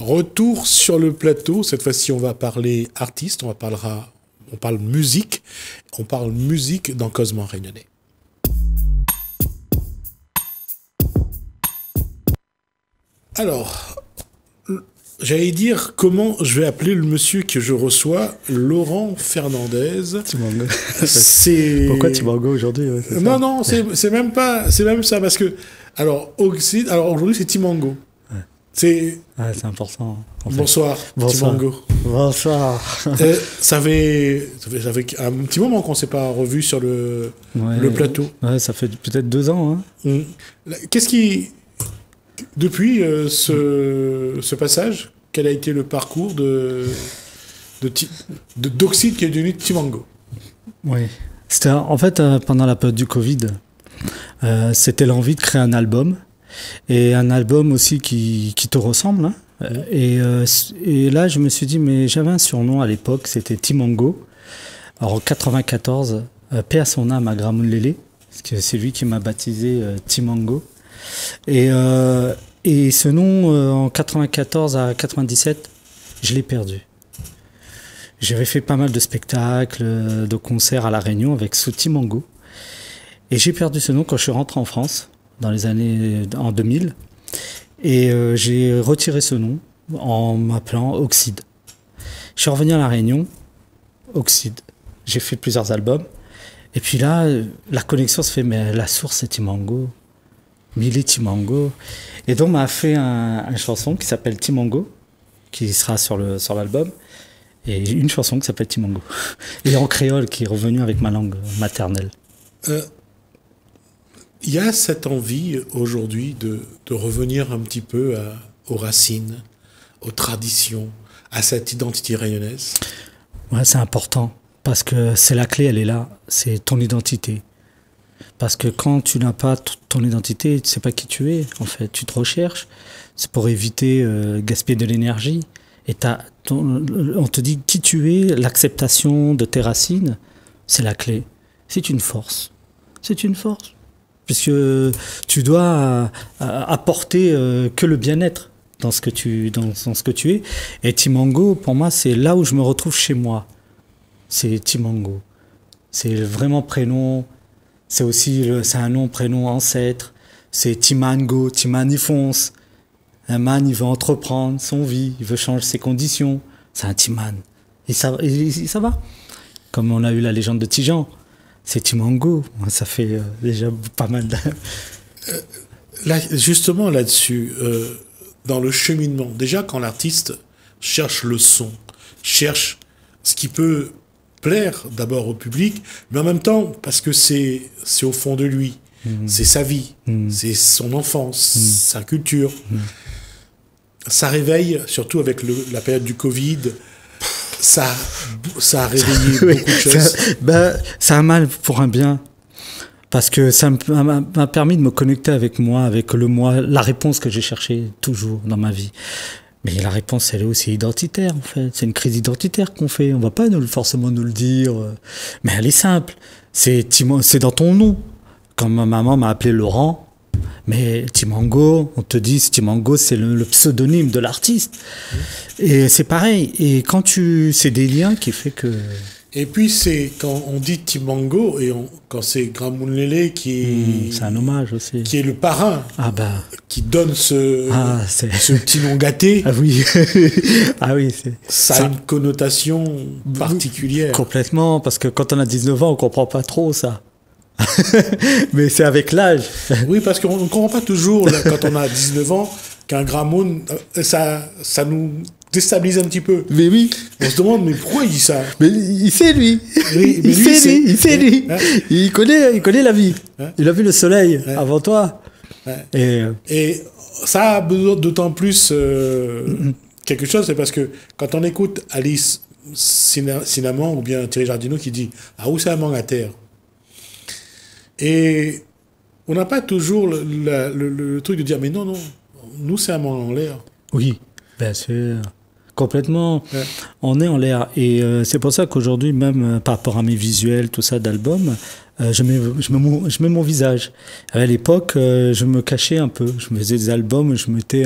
Retour sur le plateau. Cette fois-ci, on va parler artiste, on parle musique. On parle musique dans Causement Réunionnais. Alors, j'allais dire comment je vais appeler le monsieur que je reçois, Laurent Fernandez. Timango. C'est... Pourquoi Timango aujourd'hui? Non, c'est même ça, parce que... Alors, aujourd'hui, c'est Timango. Ouais. C'est important. En fait. Bonsoir, Timango. Bonsoir. Ça fait un petit moment qu'on ne s'est pas revu sur le plateau. Ouais, ça fait peut-être 2 ans. Hein. Qu'est-ce qui... Depuis ce passage, quel a été le parcours d'Oxide qui est devenu Timango? Oui. C'était en fait pendant la période du Covid. C'était l'envie de créer un album. Et un album aussi qui te ressemble. Hein. Et là, je me suis dit, mais j'avais un surnom à l'époque, c'était Timango. Alors en 94, paix à son âme à Gramoun Lélé, parce que c'est lui qui m'a baptisé Timango. Et ce nom, en 94 à 97, je l'ai perdu. J'avais fait pas mal de spectacles, de concerts à La Réunion avec ce Timango. Et j'ai perdu ce nom quand je suis rentré en France, en 2000. Et j'ai retiré ce nom en m'appelant Oxide. Je suis revenu à La Réunion, Oxide. J'ai fait plusieurs albums. Et puis là, la connexion se fait, mais la source c'est Timango. Mili Timango. Et donc, on m'a fait une chanson qui s'appelle Timango, qui sera sur l'album. Et une chanson qui s'appelle Timango. Et en créole, qui est revenue avec ma langue maternelle. Il y a cette envie aujourd'hui de revenir un petit peu aux racines, aux traditions, à cette identité réunionnaise. Ouais, c'est important. Parce que c'est la clé, elle est là. C'est ton identité. Parce que quand tu n'as pas ton identité, tu ne sais pas qui tu es, en fait. Tu te recherches. C'est pour éviter gaspiller de l'énergie. Et on te dit qui tu es, l'acceptation de tes racines, c'est la clé. C'est une force. C'est une force. Puisque tu dois apporter que le bien-être dans ce que tu es. Et Timango, pour moi, c'est là où je me retrouve chez moi. C'est Timango. C'est vraiment prénom. C'est aussi c'est un nom, prénom, ancêtre. C'est Timango, Timan il fonce. Un man, il veut entreprendre son vie, il veut changer ses conditions. C'est un Timan. Et ça va. Comme on a eu la légende de Tijan. C'est Timango. Ça fait déjà pas mal de... Justement là-dessus, dans le cheminement, déjà quand l'artiste cherche le son, cherche ce qui peut plaire d'abord au public, mais en même temps, parce que c'est au fond de lui, c'est sa vie, c'est son enfance, sa culture. Ça réveille, surtout avec la période du Covid, ça a réveillé beaucoup de choses. C'est un mal pour un bien. Parce que ça m'a permis de me connecter avec moi, avec le moi, la réponse que j'ai cherchée toujours dans ma vie. Mais la réponse, elle est aussi identitaire, en fait. C'est une crise identitaire qu'on fait. On va pas forcément nous le dire. Mais elle est simple. C'est dans ton nom. Quand ma maman m'a appelé Laurent, mais Timango, on te dit, Timango, c'est le pseudonyme de l'artiste. Et c'est pareil. Et c'est des liens qui fait que... Et puis, c'est quand on dit Timango, et quand c'est Gramoun Lélé qui... c'est un hommage aussi. Qui est le parrain. Qui donne ce petit nom gâté. Ah oui. Ça a une connotation particulière. Complètement, parce que quand on a 19 ans, on comprend pas trop ça. Mais c'est avec l'âge. Oui, parce qu'on ne comprend pas toujours, là, quand on a 19 ans, qu'un Gramoun, ça nous déstabilise un petit peu. Mais oui. On se demande, mais pourquoi il dit ça? Mais il sait, lui. Oui, mais il sait, lui. Hein? Il connaît la vie. Hein? Il a vu le soleil avant toi. Ouais. Et ça a besoin d'autant plus quelque chose, c'est parce que quand on écoute Alice Cinnamon ou bien Thierry Jardineau qui dit « Ah, où c'est un manque à terre ?» Et on n'a pas toujours le truc de dire « Mais non, nous c'est un manque en l'air. » Oui, bien sûr. Complètement. Ouais. On est en l'air. Et c'est pour ça qu'aujourd'hui, même par rapport à mes visuels, tout ça d'album, je mets mon visage. À l'époque, je me cachais un peu. Je me faisais des albums, je mettais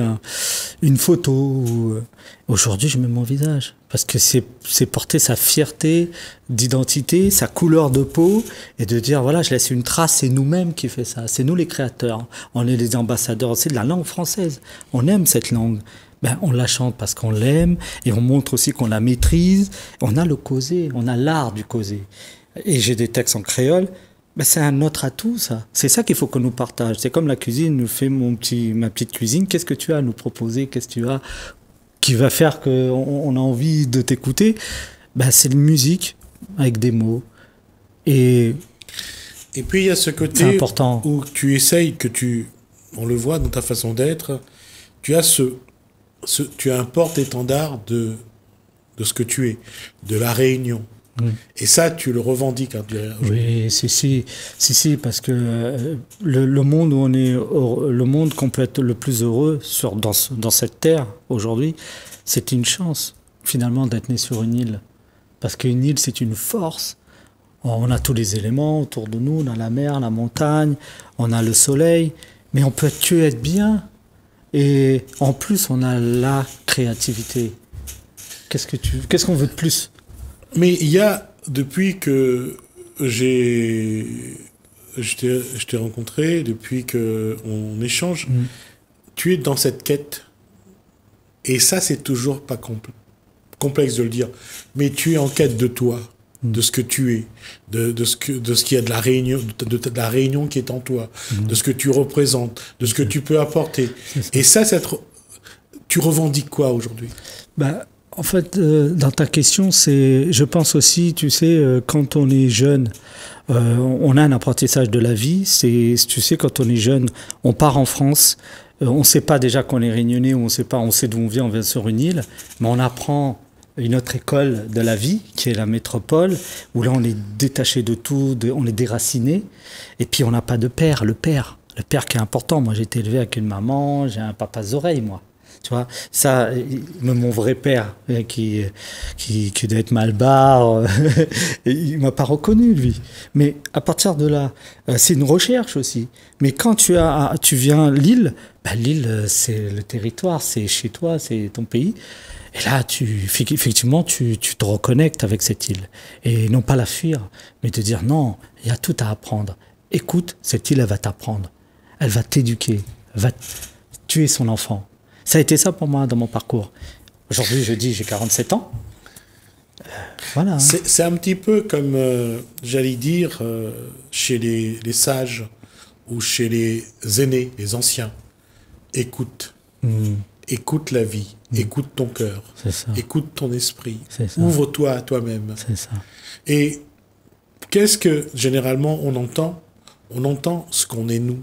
une photo. Aujourd'hui, je mets mon visage. Parce que c'est porter sa fierté d'identité, sa couleur de peau, et de dire, voilà, je laisse une trace, c'est nous-mêmes qui fait ça. C'est nous les créateurs. On est les ambassadeurs aussi de la langue française. On aime cette langue. On la chante parce qu'on l'aime, et on montre aussi qu'on la maîtrise. On a le causer, on a l'art du causer. Et j'ai des textes en créole, c'est un autre atout, ça. C'est ça qu'il faut qu'on nous partage. C'est comme la cuisine, nous fait ma petite cuisine. Qu'est-ce que tu as à nous proposer? Qu'est-ce que tu as qui va faire qu'on a envie de t'écouter? C'est une musique avec des mots. Et puis il y a ce côté important où tu essayes, on le voit dans ta façon d'être, tu as tu as un porte-étendard de ce que tu es, de la Réunion. Et ça, tu le revendiques. Oui, si, parce que le monde où on est, le monde complète le plus heureux dans cette terre aujourd'hui, c'est une chance finalement d'être né sur une île, parce qu'une île c'est une force. On a tous les éléments autour de nous, on a la mer, la montagne, on a le soleil, mais on peut être bien. Et en plus, on a la créativité. Qu'est-ce qu'on veut de plus? Mais il y a, depuis que je t'ai rencontré, depuis qu'on échange, tu es dans cette quête. Et ça, c'est toujours pas complexe de le dire. Mais tu es en quête de toi, de ce que tu es, de ce qu'il y a de la Réunion, de la Réunion qui est en toi, de ce que tu représentes, de ce que tu peux apporter. Et ça, tu revendiques quoi aujourd'hui? En fait, dans ta question, je pense aussi, tu sais, quand on est jeune, on a un apprentissage de la vie. Tu sais, quand on est jeune, on part en France, on ne sait pas déjà qu'on est réunionnais, on sait d'où on vient sur une île, mais on apprend une autre école de la vie, qui est la métropole, où là on est détaché de tout, on est déraciné, et puis on n'a pas de père, le père qui est important. Moi j'ai été élevé avec une maman, j'ai un papa oreilles, moi. Tu vois, ça, mon vrai père, qui doit être malbar, il m'a pas reconnu, lui. Mais à partir de là, c'est une recherche aussi. Mais quand tu viens l'île, l'île, c'est le territoire, c'est chez toi, c'est ton pays. Et là, effectivement, tu te reconnectes avec cette île. Et non pas la fuir, mais te dire, non, il y a tout à apprendre. Écoute, cette île, elle va t'apprendre. Elle va t'éduquer. Tu es son enfant. Ça a été ça pour moi dans mon parcours. Aujourd'hui, j'ai 47 ans. Voilà. Hein. C'est un petit peu comme, j'allais dire, chez les sages ou chez les aînés, les anciens. Écoute. Écoute la vie. Écoute ton cœur. Écoute ton esprit. Ouvre-toi à toi-même. C'est ça. Et qu'est-ce que, généralement, on entend? On entend ce qu'on est nous.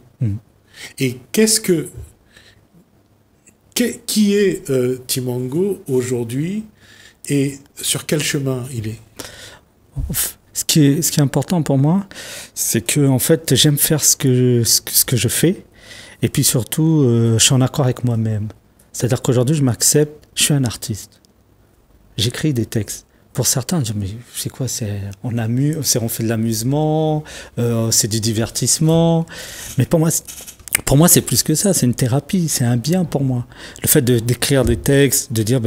Et qui est Timango aujourd'hui et sur quel chemin il est? Ce qui est important pour moi, c'est que en fait, j'aime faire ce que je fais, et puis surtout, je suis en accord avec moi-même. C'est-à-dire qu'aujourd'hui, je m'accepte, je suis un artiste. J'écris des textes. Pour certains, je dis, mais c'est quoi? On fait de l'amusement, c'est du divertissement. Mais pour moi, c'est plus que ça, c'est une thérapie, c'est un bien pour moi. Le fait d'écrire des textes, de dire,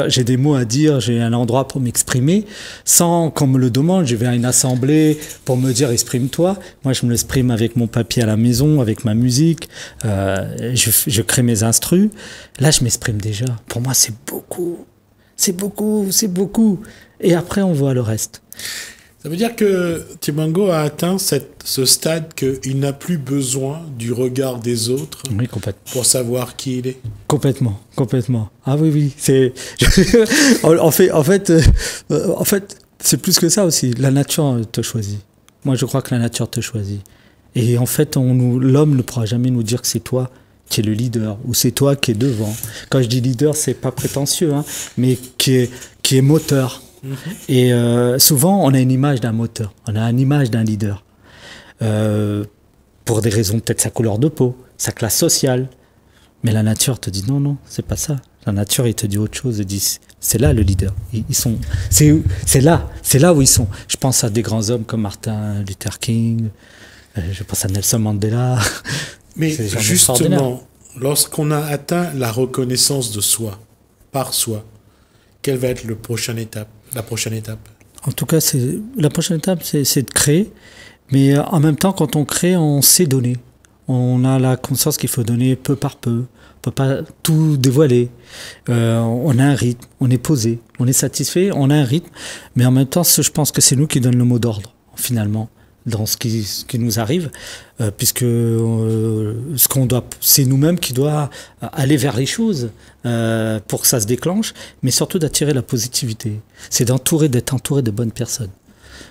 j'ai des mots à dire, j'ai un endroit pour m'exprimer, sans qu'on me le demande. Je vais à une assemblée pour me dire, exprime-toi. Moi, je me l'exprime avec mon papier à la maison, avec ma musique, je crée mes instrus. Là, je m'exprime déjà. Pour moi, c'est beaucoup. Et après, on voit le reste. Ça veut dire que Timango a atteint ce stade qu'il n'a plus besoin du regard des autres pour savoir qui il est. Complètement. Ah oui. En fait, c'est plus que ça aussi. La nature te choisit. Moi, je crois que la nature te choisit. Et en fait, l'homme ne pourra jamais nous dire que c'est toi qui es le leader ou c'est toi qui es devant. Quand je dis leader, c'est pas prétentieux, hein, mais qui est moteur. Et souvent, on a une image d'un moteur, on a une image d'un leader. Pour des raisons, peut-être sa couleur de peau, sa classe sociale. Mais la nature te dit non, c'est pas ça. La nature, il te dit autre chose. Il dit, c'est là le leader. C'est là où ils sont. Je pense à des grands hommes comme Martin Luther King. Je pense à Nelson Mandela. Mais justement, lorsqu'on a atteint la reconnaissance de soi, par soi, quelle va être la prochaine étape? En tout cas, la prochaine étape, c'est de créer. Mais en même temps, quand on crée, on sait donner. On a la conscience qu'il faut donner peu par peu. On peut pas tout dévoiler. On a un rythme, on est posé, on est satisfait, on a un rythme. Mais en même temps, je pense que c'est nous qui donnons le mot d'ordre, finalement, dans ce qui nous arrive, puisque c'est nous-mêmes qui doit aller vers les choses pour que ça se déclenche, mais surtout d'attirer la positivité. C'est d'être entouré de bonnes personnes.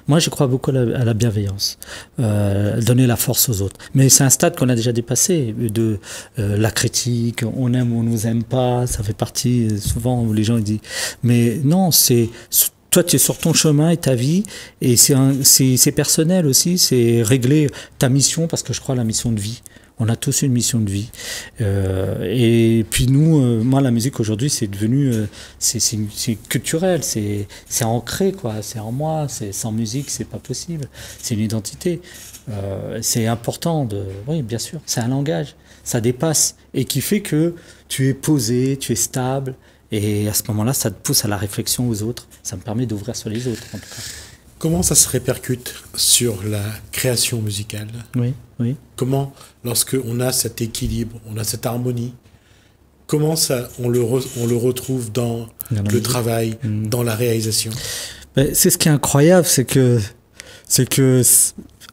Moi, je crois beaucoup à la bienveillance, donner la force aux autres. Mais c'est un stade qu'on a déjà dépassé, de la critique, on aime ou on nous aime pas, ça fait partie souvent où les gens ils disent. Mais non, toi, tu es sur ton chemin et ta vie, et c'est personnel aussi, c'est régler ta mission, parce que je crois à la mission de vie. On a tous une mission de vie. Et puis nous, moi, la musique aujourd'hui, c'est devenu, c'est culturel, c'est ancré, quoi. C'est en moi. Sans musique, c'est pas possible. C'est une identité. C'est important oui, bien sûr. C'est un langage. Ça dépasse et qui fait que tu es posé, tu es stable. Et à ce moment-là, ça te pousse à la réflexion aux autres. Ça me permet d'ouvrir sur les autres, en tout cas. Comment ça se répercute sur la création musicale? Oui. Comment, lorsque on a cet équilibre, on a cette harmonie, comment ça, on le retrouve dans le travail, dans la réalisation? C'est ce qui est incroyable, c'est que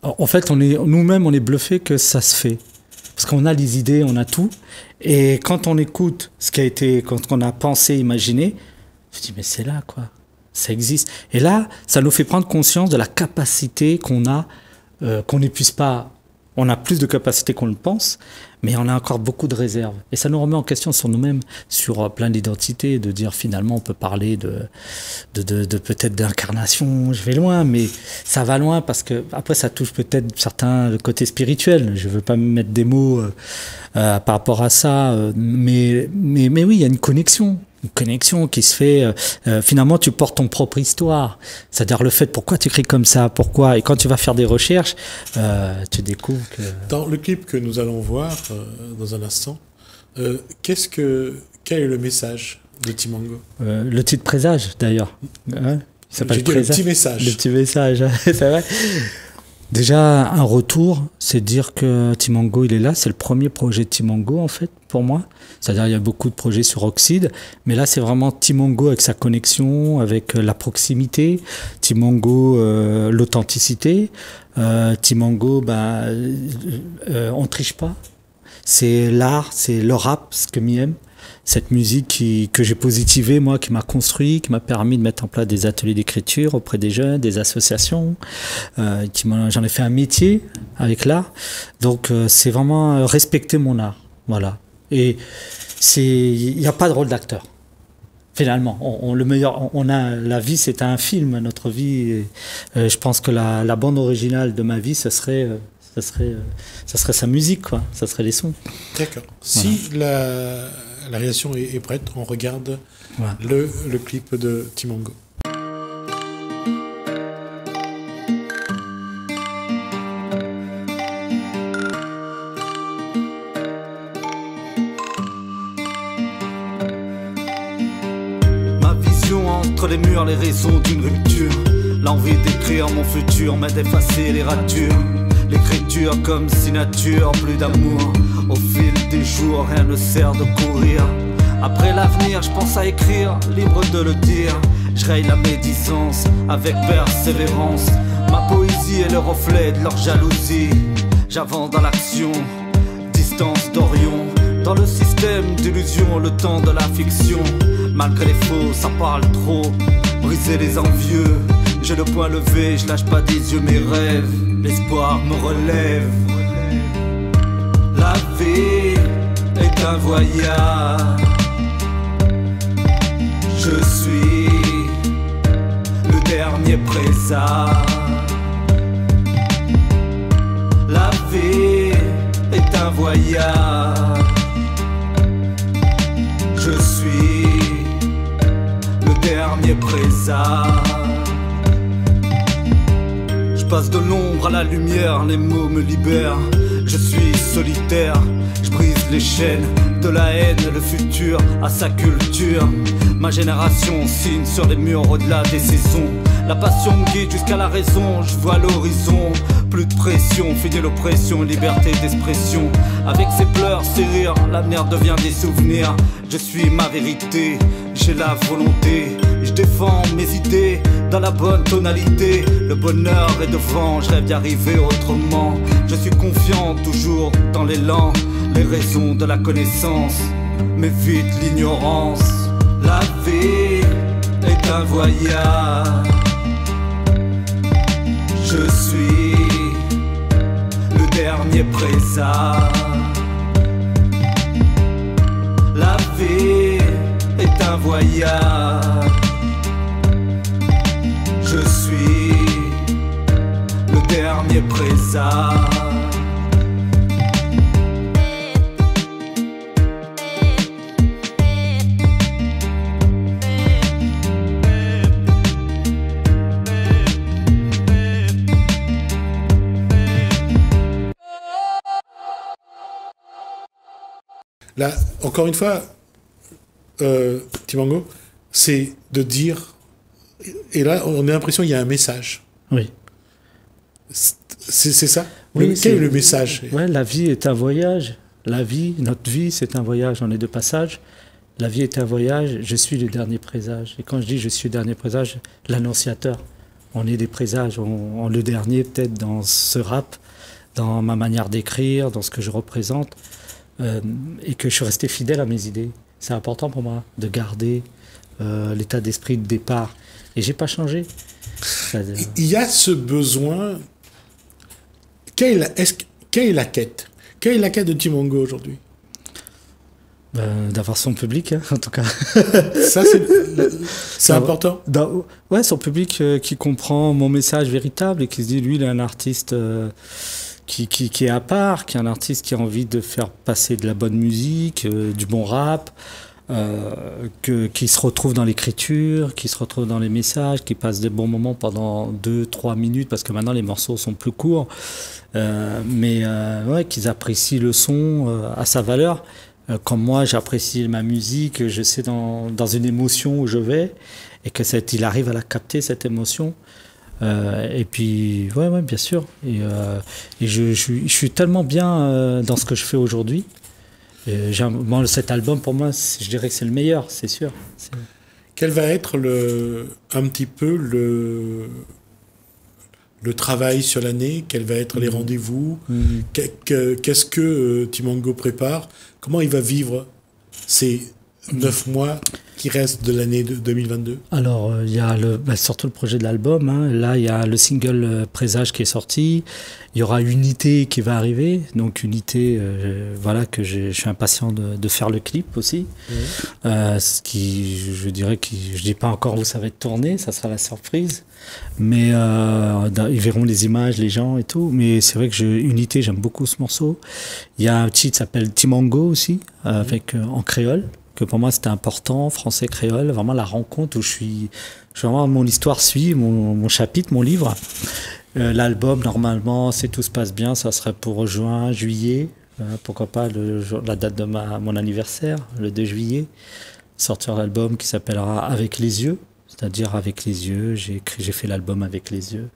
en fait, nous-mêmes, on est bluffés que ça se fait. Parce qu'on a les idées, on a tout. Et quand on écoute quand on a pensé, imaginé, je me dis, mais c'est là, quoi. Ça existe. Et là, ça nous fait prendre conscience de la capacité qu'on a, qu'on n'épuise pas. On a plus de capacité qu'on le pense, mais on a encore beaucoup de réserves. Et ça nous remet en question sur nous-mêmes, sur plein d'identités, de dire finalement on peut parler de peut-être d'incarnation, je vais loin, mais ça va loin parce que après ça touche peut-être certains côtés spirituels. Je veux pas me mettre des mots par rapport à ça, mais oui, il y a une connexion qui se fait, finalement tu portes ton propre histoire, c'est-à-dire le fait pourquoi tu écris comme ça, pourquoi, et quand tu vas faire des recherches, tu découvres que... Dans le clip que nous allons voir dans un instant, quel est le message de Timango? Le titre Présage d'ailleurs, hein, il s'appelle Présage. Le petit message. Le petit message, c'est vrai. Déjà, un retour, c'est dire que Timango, il est là. C'est le premier projet de Timango, en fait, pour moi. C'est-à-dire, il y a beaucoup de projets sur Oxide, mais là, c'est vraiment Timango avec sa connexion, avec la proximité, Timango, l'authenticité, Timango, on triche pas. C'est l'art, c'est le rap, ce que m'aime. Cette musique que j'ai positivée, moi, qui m'a construit, qui m'a permis de mettre en place des ateliers d'écriture auprès des jeunes, des associations. J'en ai fait un métier avec l'art. Donc, c'est vraiment respecter mon art. Voilà. Et il n'y a pas de rôle d'acteur. Finalement, la vie, c'est un film, notre vie. Et, je pense que la bande originale de ma vie, ça serait sa musique, quoi. Ça serait les sons. D'accord. Si la réaction est prête, on regarde le clip de Timango. Ma vision entre les murs, les raisons d'une rupture. L'envie d'écrire mon futur, mais d'effacer les ratures. L'écriture comme signature, plus d'amour. Au fil des jours, rien ne sert de courir. Après l'avenir, je pense à écrire, libre de le dire. Je raye la médisance avec persévérance. Ma poésie est le reflet de leur jalousie. J'avance dans l'action, distance d'Orion. Dans le système d'illusion, le temps de la fiction. Malgré les faux, ça parle trop. Briser les envieux, j'ai le poing levé, je lâche pas des yeux mes rêves. L'espoir me relève. La vie est un voyage. Je suis le dernier présage. La vie est un voyage. Je suis présage. Je passe de l'ombre à la lumière, les mots me libèrent. Je suis solitaire, je brise les chaînes de la haine, le futur à sa culture. Ma génération signe sur les murs au-delà des saisons. La passion me guide jusqu'à la raison, je vois l'horizon. Plus de pression, fini l'oppression, liberté d'expression. Avec ses pleurs, ses rires, l'avenir devient des souvenirs. Je suis ma vérité, j'ai la volonté. Je défends mes idées dans la bonne tonalité. Le bonheur est devant, je rêve d'y arriver autrement. Je suis confiant toujours dans l'élan, les raisons de la connaissance, mais vite l'ignorance. La vie est un voyage. Je suis le dernier présage. La vie est un voyage. Je suis le dernier présage. Là, encore une fois, Timango, c'est de dire... Et là, on a l'impression qu'il y a un message. Oui. C'est ça? Oui, quel est le message? Ouais, la vie est un voyage. La vie, notre vie, c'est un voyage. On est de passage. La vie est un voyage. Je suis le dernier présage. Et quand je dis je suis le dernier présage, l'annonciateur. On est des présages. On le dernier, peut-être, dans ce rap, dans ma manière d'écrire, dans ce que je représente. Et que je suis resté fidèle à mes idées. C'est important pour moi de garder l'état d'esprit de départ. Et j'ai pas changé. Il y a ce besoin. Quelle est la quête? Quelle est la quête de Timango aujourd'hui? D'avoir son public, hein, en tout cas. Ça, c'est important. Ouais, son public qui comprend mon message véritable et qui se dit, lui, il est un artiste qui est à part, qui est un artiste qui a envie de faire passer de la bonne musique, du bon rap, qui se retrouve dans l'écriture, qui se retrouve dans les messages, qui passe des bons moments pendant 2-3 minutes, parce que maintenant les morceaux sont plus courts, mais ouais, qu'ils apprécient le son à sa valeur. Comme moi, j'apprécie ma musique, je sais dans une émotion où je vais, et que il arrive à la capter, cette émotion. Et puis, ouais, bien sûr. Et je suis tellement bien dans ce que je fais aujourd'hui. Bon, cet album, pour moi, je dirais que c'est le meilleur, c'est sûr. Quel va être un petit peu le travail sur l'année? Quels vont être les rendez-vous? Qu'est-ce que Timango prépare? Comment il va vivre ces 9 mois qui restent de l'année 2022? Alors, il y a surtout le projet de l'album. Hein. Là, il y a le single Présage qui est sorti. Il y aura Unité qui va arriver. Donc, Unité, voilà, que je suis impatient de faire le clip aussi. Ce qui, je dirais, je dis pas encore où ça va être tourné. Ça sera la surprise. Mais ils verront les images, les gens et tout. Mais c'est vrai que Unité, j'aime beaucoup ce morceau. Il y a un titre qui s'appelle Timango aussi, avec en créole, que pour moi c'était important, français créole, vraiment la rencontre où je suis vraiment, mon histoire suit, mon chapitre, mon livre. L'album, normalement, si tout se passe bien, ça serait pour juin, juillet, pourquoi pas la date de mon anniversaire, le 2 juillet, sortir l'album qui s'appellera Avec les yeux, c'est-à-dire avec les yeux, j'ai fait l'album avec les yeux,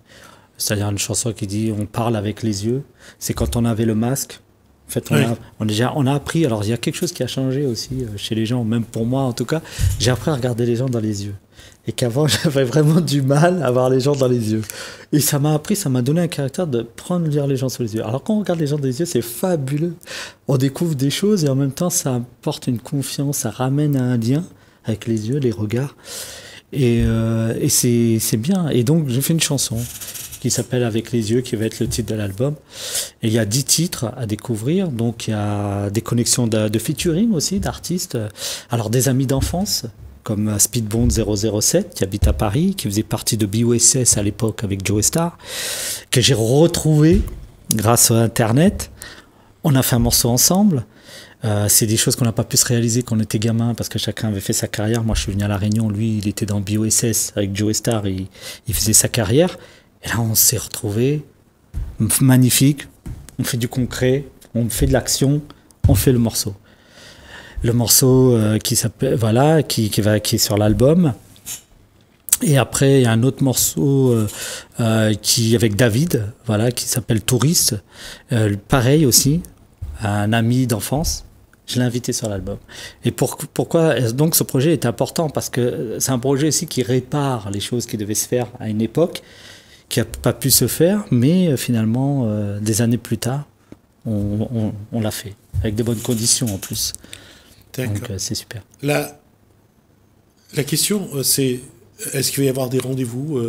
c'est-à-dire une chanson qui dit on parle avec les yeux, c'est quand on avait le masque. En fait, on a appris, alors il y a quelque chose qui a changé aussi chez les gens, même pour moi en tout cas, j'ai appris à regarder les gens dans les yeux. Et qu'avant, j'avais vraiment du mal à voir les gens dans les yeux. Et ça m'a donné un caractère de lire les gens sur les yeux. Alors quand on regarde les gens dans les yeux, c'est fabuleux. On découvre des choses et en même temps, ça apporte une confiance, ça ramène à un lien avec les yeux, les regards. Et c'est bien. Et donc, j'ai fait une chanson qui s'appelle Avec les yeux, qui va être le titre de l'album. Et il y a 10 titres à découvrir. Donc, il y a des connexions de featuring aussi, d'artistes. Alors, des amis d'enfance, comme Speedbond 007, qui habite à Paris, qui faisait partie de BOSS à l'époque avec Joe Star, que j'ai retrouvé grâce à Internet. On a fait un morceau ensemble. C'est des choses qu'on n'a pas pu se réaliser quand on était gamin parce que chacun avait fait sa carrière. Moi, je suis venu à La Réunion. Lui, il était dans BOSS avec Joe Star. Il faisait sa carrière. Et là, on s'est retrouvés. Magnifique. On fait du concret. On fait de l'action. On fait le morceau. Le morceau qui s'appelle, voilà, qui est sur l'album. Et après, il y a un autre morceau avec David, voilà, qui s'appelle Touriste. Pareil aussi, un ami d'enfance. Je l'ai invité sur l'album. Et pourquoi donc ce projet est important? Parce que c'est un projet aussi qui répare les choses qui devaient se faire à une époque, qui n'a pas pu se faire, mais finalement, des années plus tard, on l'a fait, avec de bonnes conditions en plus. Donc c'est super. La question, c'est... Est-ce qu'il va y avoir des rendez-vous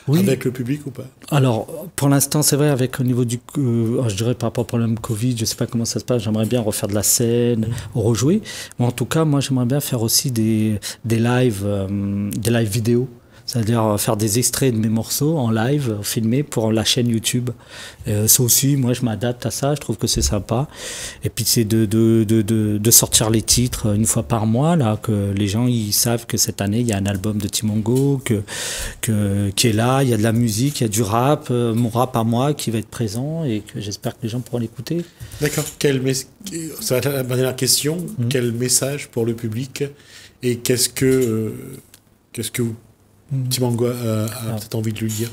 avec le public ou pas? Alors, pour l'instant, c'est vrai, avec au niveau du... je dirais par rapport au problème Covid, je ne sais pas comment ça se passe, j'aimerais bien refaire de la scène, rejouer. Mais en tout cas, moi, j'aimerais bien faire aussi des lives vidéo. C'est-à-dire faire des extraits de mes morceaux en live, filmés pour la chaîne YouTube. Ça aussi, moi, je m'adapte à ça, je trouve que c'est sympa. Et puis, c'est de sortir les titres une fois par mois, là, que les gens ils savent que cette année, il y a un album de Timongo qui est là, il y a de la musique, il y a du rap, mon rap à moi qui va être présent et que j'espère que les gens pourront l'écouter. D'accord. Ça va être la dernière question. Quel message pour le public et qu'est-ce que vous Timongo a peut-être envie de lui dire.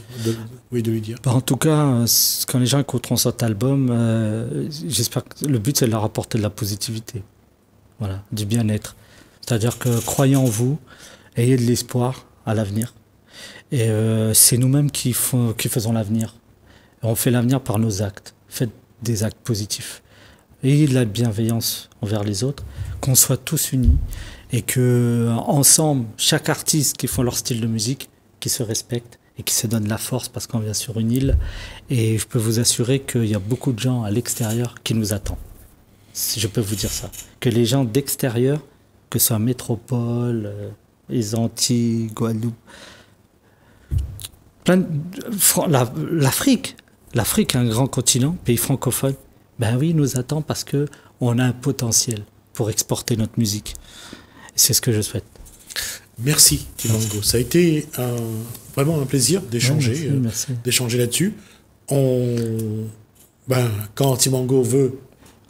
De lui dire. En tout cas, quand les gens écouteront cet album, j'espère que le but c'est de leur apporter de la positivité, voilà, du bien-être. C'est-à-dire que croyez en vous, ayez de l'espoir à l'avenir. Et c'est nous-mêmes qui faisons l'avenir. Et on fait l'avenir par nos actes. Faites des actes positifs. Ayez de la bienveillance envers les autres, qu'on soit tous unis. Et que ensemble, chaque artiste qui font leur style de musique, qui se respecte et qui se donne la force parce qu'on vient sur une île. Et je peux vous assurer qu'il y a beaucoup de gens à l'extérieur qui nous attendent. Je peux vous dire ça. Que les gens d'extérieur, que ce soit Métropole, les Antilles, Guadeloupe, l'Afrique est un grand continent, pays francophone. Ben oui, il nous attend parce qu'on a un potentiel pour exporter notre musique. C'est ce que je souhaite. Merci Timongo. Ça a été vraiment un plaisir d'échanger, d'échanger là-dessus. Quand Timongo veut,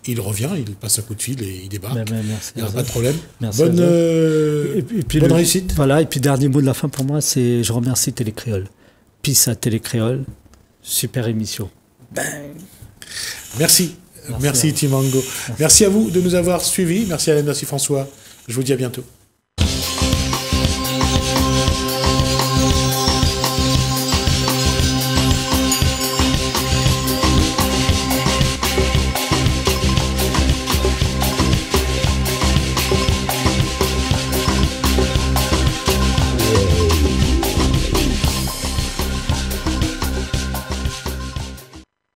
il revient, il passe un coup de fil et il débarque. Il n'y a pas de problème. Merci bonne réussite. Voilà, et puis dernier mot de la fin pour moi, c'est je remercie Télécréole. Peace à Télécréole. Super émission. Merci. Merci Timongo. Merci à vous de nous avoir suivis. Merci Alain, merci François. Je vous dis à bientôt.